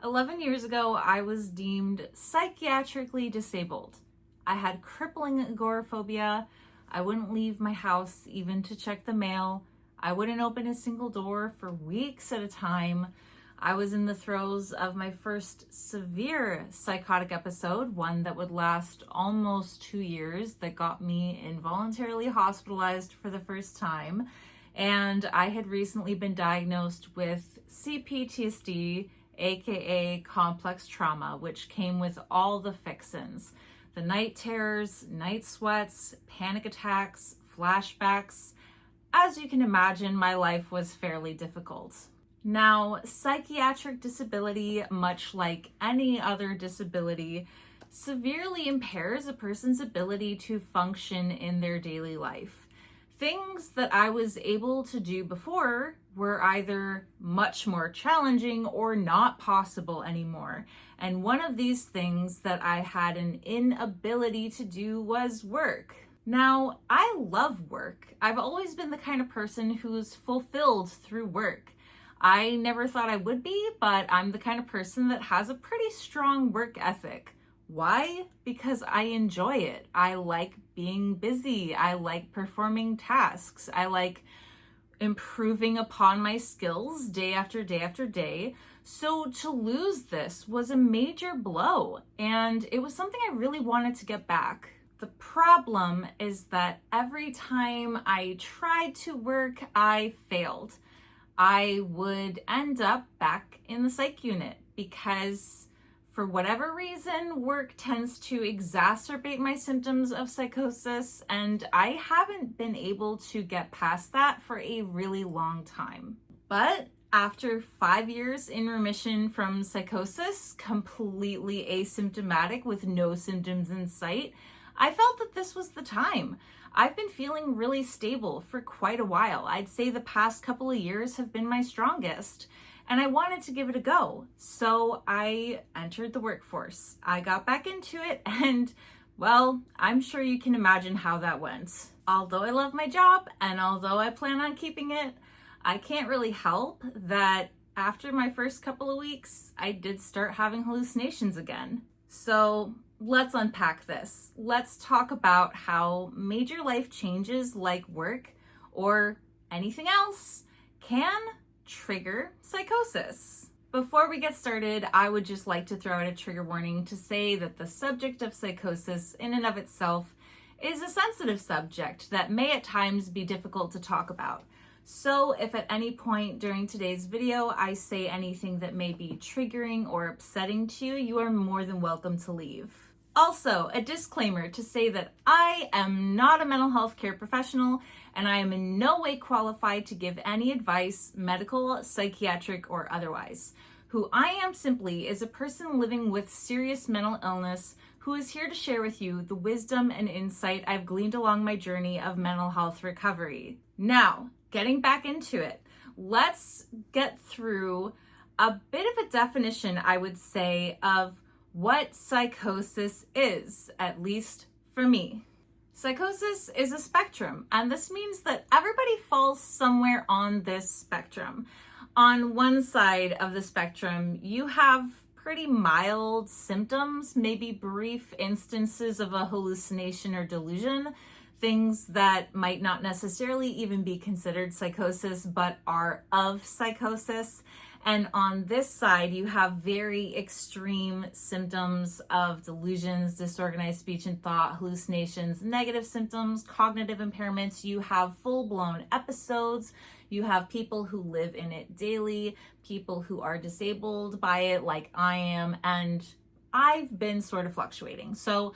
11 years ago, I was deemed psychiatrically disabled. I had crippling agoraphobia. I wouldn't leave my house even to check the mail. I wouldn't open a single door for weeks at a time. I was in the throes of my first severe psychotic episode, one that would last almost 2 years, that got me involuntarily hospitalized for the first time. And I had recently been diagnosed with CPTSD, aka complex trauma, which came with all the fixins. The night terrors, night sweats, panic attacks, flashbacks. As you can imagine, my life was fairly difficult. Now, psychiatric disability, much like any other disability, severely impairs a person's ability to function in their daily life. Things that I was able to do before were either much more challenging or not possible anymore. And one of these things that I had an inability to do was work. Now, I love work. I've always been the kind of person who's fulfilled through work. I never thought I would be, but I'm the kind of person that has a pretty strong work ethic. Why? Because I enjoy it. I like being busy. I like performing tasks. I like improving upon my skills day after day after day. So to lose this was a major blow, and it was something I really wanted to get back. The problem is that every time I tried to work, I failed. I would end up back in the psych unit because for whatever reason, work tends to exacerbate my symptoms of psychosis, and I haven't been able to get past that for a really long time. But after 5 years in remission from psychosis, completely asymptomatic with no symptoms in sight, I felt that this was the time. I've been feeling really stable for quite a while. I'd say the past couple of years have been my strongest, and I wanted to give it a go. So I entered the workforce. I got back into it, and well, I'm sure you can imagine how that went. Although I love my job, and although I plan on keeping it, I can't really help that after my first couple of weeks, I did start having hallucinations again. So let's unpack this. Let's talk about how major life changes like work or anything else can trigger psychosis. Before we get started, I would just like to throw out a trigger warning to say that the subject of psychosis in and of itself is a sensitive subject that may at times be difficult to talk about. So if at any point during today's video I say anything that may be triggering or upsetting to you, you are more than welcome to leave. Also, a disclaimer to say that I am not a mental health care professional and I am in no way qualified to give any advice, medical, psychiatric, or otherwise. Who I am simply is a person living with serious mental illness who is here to share with you the wisdom and insight I've gleaned along my journey of mental health recovery. Now, getting back into it, let's get through a bit of a definition, I would say, of what psychosis is, at least for me. Psychosis is a spectrum, and this means that everybody falls somewhere on this spectrum. On one side of the spectrum, you have pretty mild symptoms, maybe brief instances of a hallucination or delusion, things that might not necessarily even be considered psychosis, but are of psychosis. And on this side, you have very extreme symptoms of delusions, disorganized speech and thought, hallucinations, negative symptoms, cognitive impairments. You have full-blown episodes. You have people who live in it daily, people who are disabled by it like I am, and I've been sort of fluctuating. So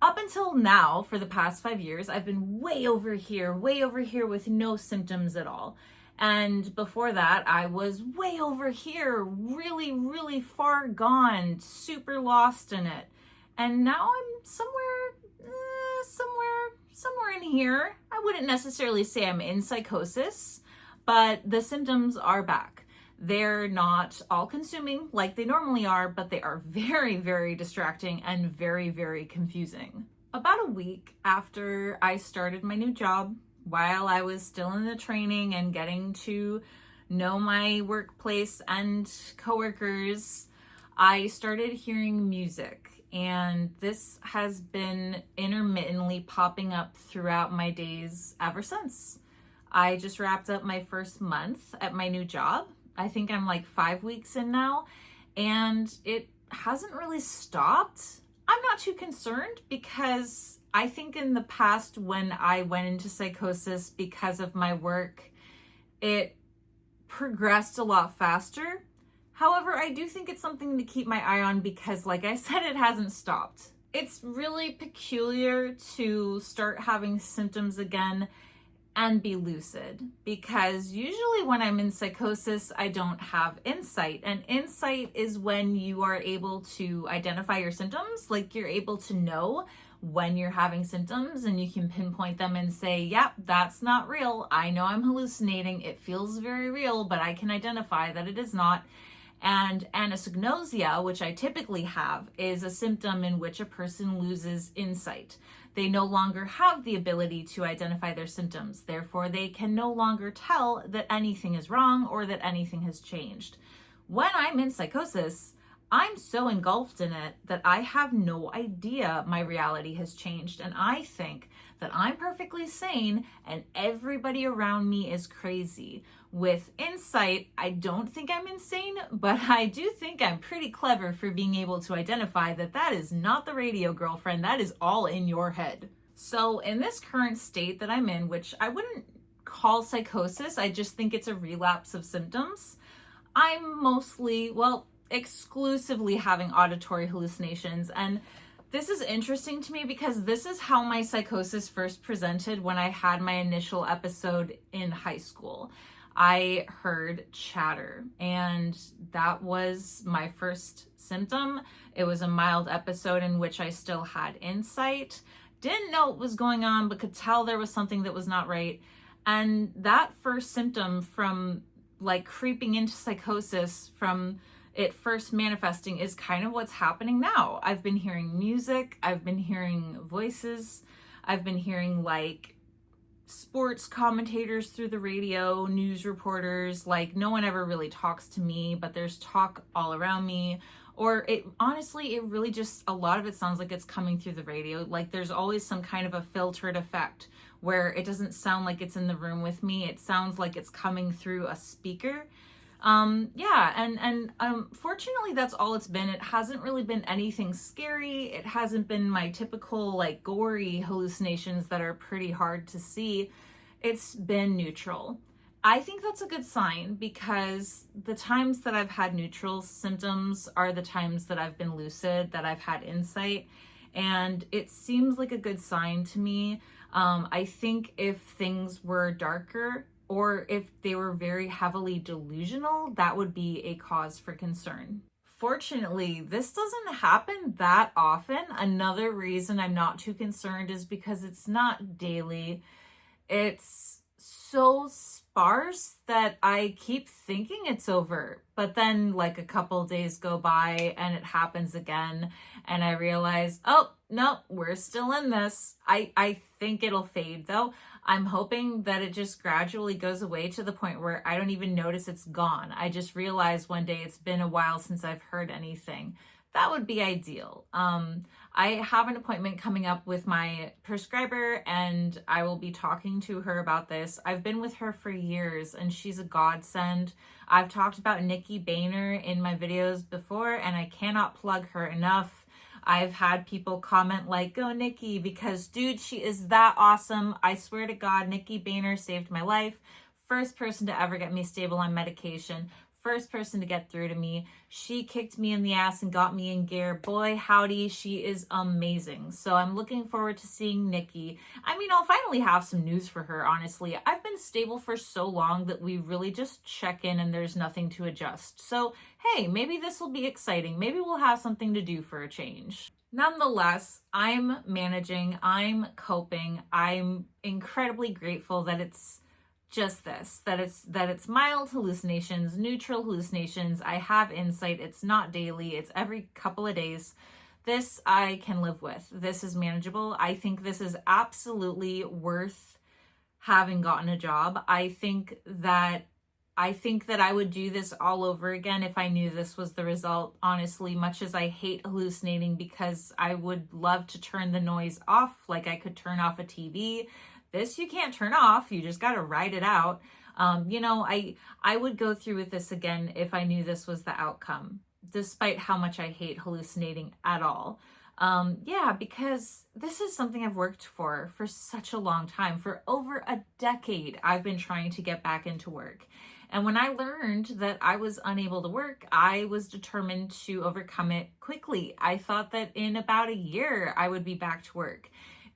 up until now, for the past 5 years, I've been way over here with no symptoms at all. And before that, I was way over here, really, really far gone, super lost in it. And now I'm somewhere in here. I wouldn't necessarily say I'm in psychosis, but the symptoms are back. They're not all-consuming like they normally are, but they are very, very distracting and very, very confusing. About a week after I started my new job, while I was still in the training and getting to know my workplace and coworkers, I started hearing music, and this has been intermittently popping up throughout my days ever since. I just wrapped up my first month at my new job. I think I'm like 5 weeks in now, and it hasn't really stopped. I'm not too concerned because I think in the past when I went into psychosis because of my work, it progressed a lot faster. However, I do think it's something to keep my eye on because, like I said, it hasn't stopped. It's really peculiar to start having symptoms again and be lucid, because usually when I'm in psychosis, I don't have insight. And insight is when you are able to identify your symptoms, like you're able to know when you're having symptoms and you can pinpoint them and say, yep, that's not real. I know I'm hallucinating. It feels very real, but I can identify that it is not. And anosognosia, which I typically have, is a symptom in which a person loses insight. They no longer have the ability to identify their symptoms. Therefore, they can no longer tell that anything is wrong or that anything has changed. When I'm in psychosis, I'm so engulfed in it that I have no idea my reality has changed. And I think that I'm perfectly sane and everybody around me is crazy. With insight, I don't think I'm insane, but I do think I'm pretty clever for being able to identify that that is not the radio, girlfriend. That is all in your head. So in this current state that I'm in, which I wouldn't call psychosis, I just think it's a relapse of symptoms, I'm mostly, exclusively having auditory hallucinations. And this is interesting to me because this is how my psychosis first presented when I had my initial episode in high school. I heard chatter, and that was my first symptom. It was a mild episode in which I still had insight, didn't know what was going on, but could tell there was something that was not right. And that first symptom from like creeping into psychosis, from it first manifesting, is kind of what's happening now. I've been hearing music, I've been hearing voices, I've been hearing like sports commentators through the radio, news reporters. Like, no one ever really talks to me, but there's talk all around me. Or it really just, a lot of it sounds like it's coming through the radio. Like there's always some kind of a filtered effect where it doesn't sound like it's in the room with me. It sounds like it's coming through a speaker. Fortunately, that's all it's been. It hasn't really been anything scary. It hasn't been my typical like gory hallucinations that are pretty hard to see. It's been neutral. I think that's a good sign because the times that I've had neutral symptoms are the times that I've been lucid, that I've had insight, and it seems like a good sign to me. I think if things were darker, or if they were very heavily delusional, that would be a cause for concern. Fortunately, this doesn't happen that often. Another reason I'm not too concerned is because it's not daily. It's so sparse that I keep thinking it's over. But then like a couple days go by and it happens again. And I realize, oh, no, we're still in this. I think it'll fade though. I'm hoping that it just gradually goes away to the point where I don't even notice it's gone. I just realize one day it's been a while since I've heard anything. That would be ideal. I have an appointment coming up with my prescriber and I will be talking to her about this. I've been with her for years and she's a godsend. I've talked about Nikki Boehner in my videos before and I cannot plug her enough. I've had people comment like, go Nikki, because dude, she is that awesome. I swear to God, Nikki Boehner saved my life. First person to ever get me stable on medication. First person to get through to me. She kicked me in the ass and got me in gear. Boy, howdy, she is amazing. So I'm looking forward to seeing Nikki. I mean, I'll finally have some news for her, honestly. I've been stable for so long that we really just check in and there's nothing to adjust. So, hey, maybe this will be exciting. Maybe we'll have something to do for a change. Nonetheless, I'm managing, I'm coping. I'm incredibly grateful that it's just this, that it's mild hallucinations, neutral hallucinations. I have insight. It's not daily. It's every couple of days. This I can live with. This is manageable. I think this is absolutely worth having gotten a job. I think that I think that I would do this all over again if I knew this was the result, honestly, much as I hate hallucinating because I would love to turn the noise off, like I could turn off a TV. This you can't turn off, you just got to ride it out. I would go through with this again if I knew this was the outcome, despite how much I hate hallucinating at all. Because this is something I've worked for such a long time. For over a decade, I've been trying to get back into work. And when I learned that I was unable to work, I was determined to overcome it quickly. I thought that in about a year, I would be back to work.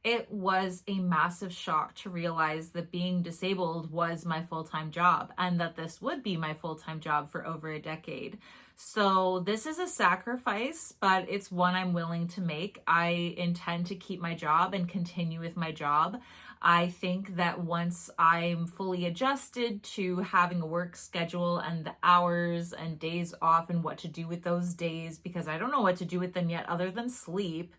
It was a massive shock to realize that being disabled was my full-time job and that this would be my full-time job for over a decade. So this is a sacrifice, but it's one I'm willing to make. I intend to keep my job and continue with my job. I think that once I'm fully adjusted to having a work schedule and the hours and days off and what to do with those days, because I don't know what to do with them yet other than sleep,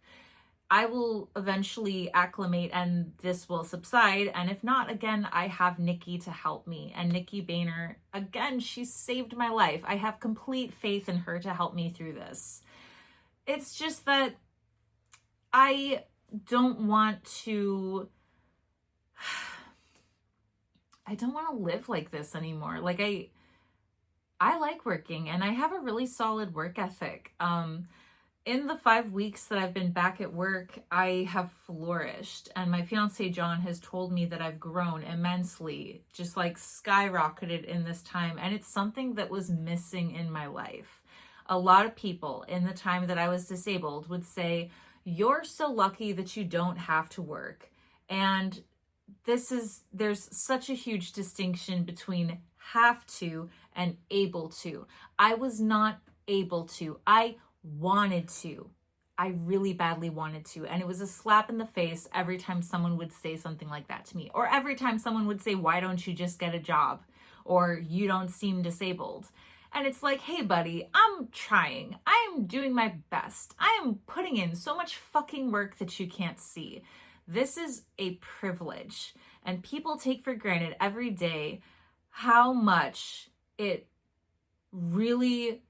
I will eventually acclimate and this will subside. And if not, again, I have Nikki to help me. And Nikki Boehner, again, she saved my life. I have complete faith in her to help me through this. It's just that I don't want to live like this anymore. Like I like working and I have a really solid work ethic. In the 5 weeks that I've been back at work, I have flourished. And my fiance, John, has told me that I've grown immensely, just like skyrocketed in this time. And it's something that was missing in my life. A lot of people in the time that I was disabled would say, "You're so lucky that you don't have to work." And there's such a huge distinction between have to and able to. I was not able to. I wanted to. I really badly wanted to. And it was a slap in the face every time someone would say something like that to me. Or every time someone would say, "Why don't you just get a job?" Or "You don't seem disabled." And it's like, hey, buddy, I'm trying. I'm doing my best. I am putting in so much fucking work that you can't see. This is a privilege. And people take for granted every day how much it really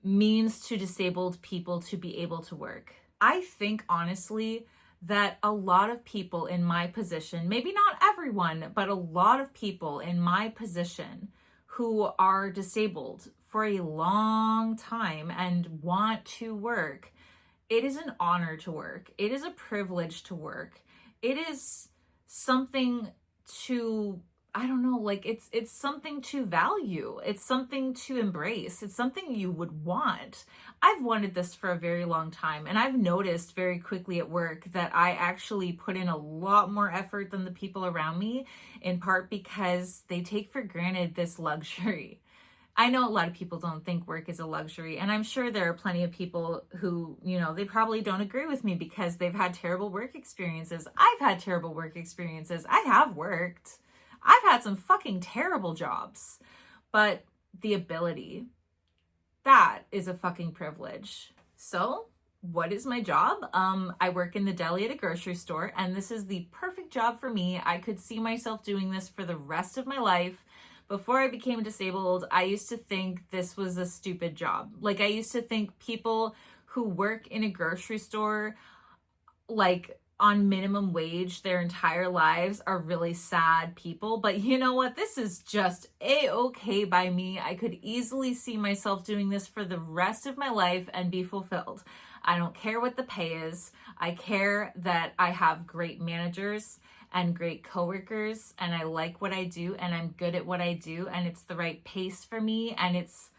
means to disabled people to be able to work. I think honestly that a lot of people in my position, maybe not everyone, but a lot of people in my position who are disabled for a long time and want to work, it is an honor to work. It is a privilege to work. It is something to, I don't know, like it's something to value. It's something to embrace. It's something you would want. I've wanted this for a very long time, and I've noticed very quickly at work that I actually put in a lot more effort than the people around me, in part because they take for granted this luxury. I know a lot of people don't think work is a luxury, and I'm sure there are plenty of people who, they probably don't agree with me because they've had terrible work experiences. I've had terrible work experiences. I have worked. I've had some fucking terrible jobs, but the ability, that is a fucking privilege. So what is my job? I work in the deli at a grocery store, and this is the perfect job for me. I could see myself doing this for the rest of my life. Before I became disabled, I used to think this was a stupid job. Like, I used to think people who work in a grocery store, like on minimum wage their entire lives, are really sad people. But you know what? This is just a-okay by me. I could easily see myself doing this for the rest of my life and be fulfilled. I don't care what the pay is. I care that I have great managers and great coworkers, and I like what I do, and I'm good at what I do, and it's the right pace for me, and it's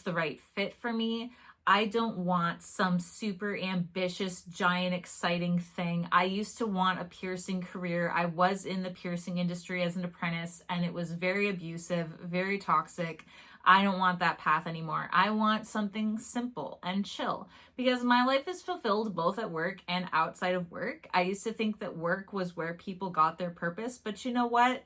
the right fit for me. I don't want some super ambitious, giant, exciting thing. I used to want a piercing career. I was in the piercing industry as an apprentice, and it was very abusive, very toxic. I don't want that path anymore. I want something simple and chill, because my life is fulfilled both at work and outside of work. I used to think that work was where people got their purpose, but you know what?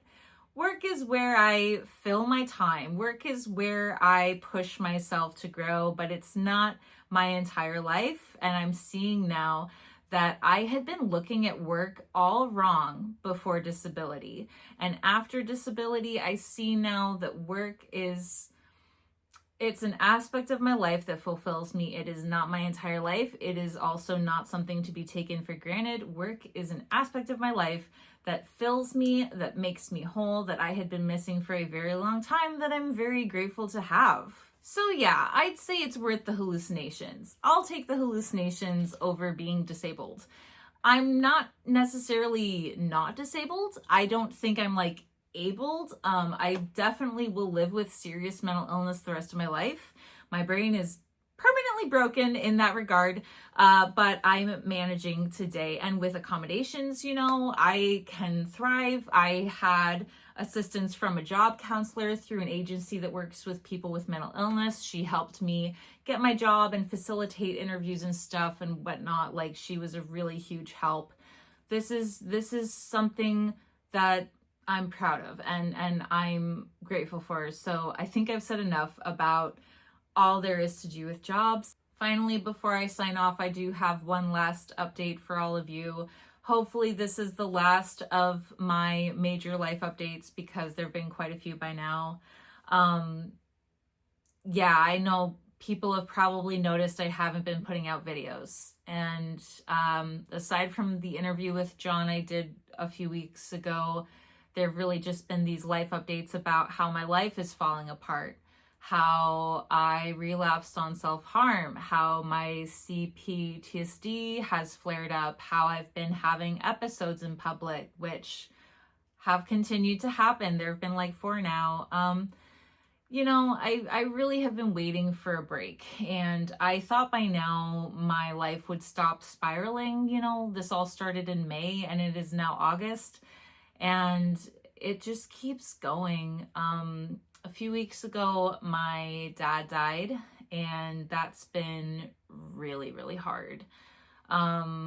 Work is where I fill my time. Work is where I push myself to grow, but it's not my entire life. And I'm seeing now that I had been looking at work all wrong before disability. And after disability, I see now that work it's an aspect of my life that fulfills me. It is not my entire life. It is also not something to be taken for granted. Work is an aspect of my life that fills me, that makes me whole, that I had been missing for a very long time, that I'm very grateful to have. So yeah, I'd say it's worth the hallucinations. I'll take the hallucinations over being disabled. I'm not necessarily not disabled. I don't think I'm like abled. I definitely will live with serious mental illness the rest of my life. My brain is permanently broken in that regard, but I'm managing today, and with accommodations, I can thrive. I had assistance from a job counselor through an agency that works with people with mental illness. She helped me get my job and facilitate interviews and stuff and whatnot. Like, she was a really huge help. This is something that I'm proud of and I'm grateful for. So I think I've said enough about all there is to do with jobs. Finally, before I sign off, I do have one last update for all of you. Hopefully this is the last of my major life updates, because there have been quite a few by now. Yeah, I know people have probably noticed I haven't been putting out videos. And aside from the interview with John I did a few weeks ago, there have really just been these life updates about how my life is falling apart, how I relapsed on self-harm, how my CPTSD has flared up, how I've been having episodes in public, which have continued to happen. There have been like 4 now. I really have been waiting for a break, and I thought by now my life would stop spiraling. This all started in May and it is now August. And it just keeps going. A few weeks ago, my dad died, and that's been really, really hard. I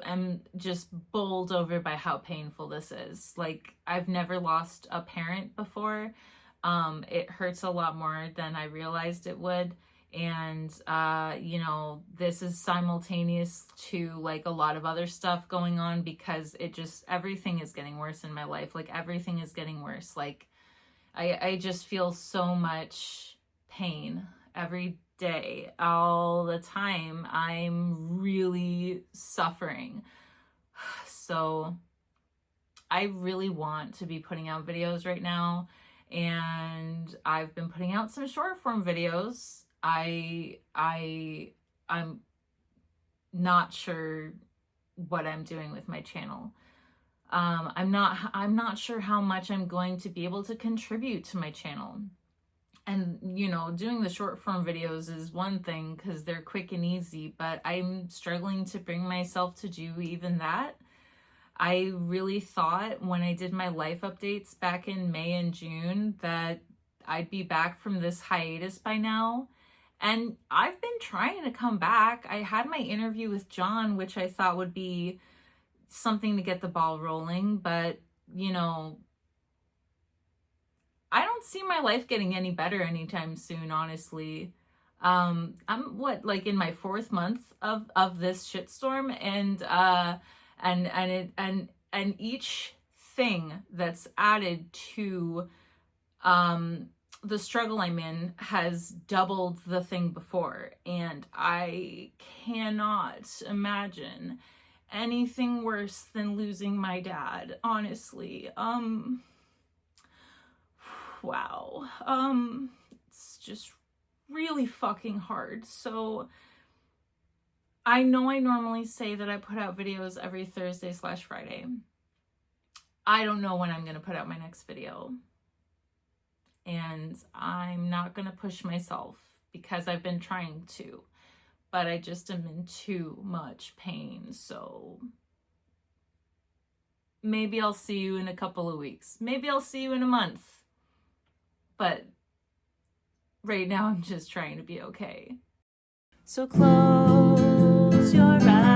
am just bowled over by how painful this is. Like, I've never lost a parent before. It hurts a lot more than I realized it would. And this is simultaneous to like a lot of other stuff going on, because everything is getting worse in my life. Like, everything is getting worse. Like, I just feel so much pain every day, all the time. I'm really suffering. So I really want to be putting out videos right now, and I've been putting out some short form videos. I'm not sure what I'm doing with my channel. I'm not sure how much I'm going to be able to contribute to my channel. And, doing the short form videos is one thing because they're quick and easy, but I'm struggling to bring myself to do even that. I really thought when I did my life updates back in May and June that I'd be back from this hiatus by now. And I've been trying to come back. I had my interview with John, which I thought would be something to get the ball rolling, but I don't see my life getting any better anytime soon, honestly. I'm in my 4th month of this shitstorm, and each thing that's added to the struggle I'm in has doubled the thing before, and I cannot imagine anything worse than losing my dad, honestly. Wow. It's just really fucking hard. So I know I normally say that I put out videos every Thursday/Friday. I don't know when I'm going to put out my next video. And I'm not going to push myself because I've been trying to, but I just am in too much pain. So maybe I'll see you in a couple of weeks. Maybe I'll see you in a month. But right now I'm just trying to be okay. So close your eyes.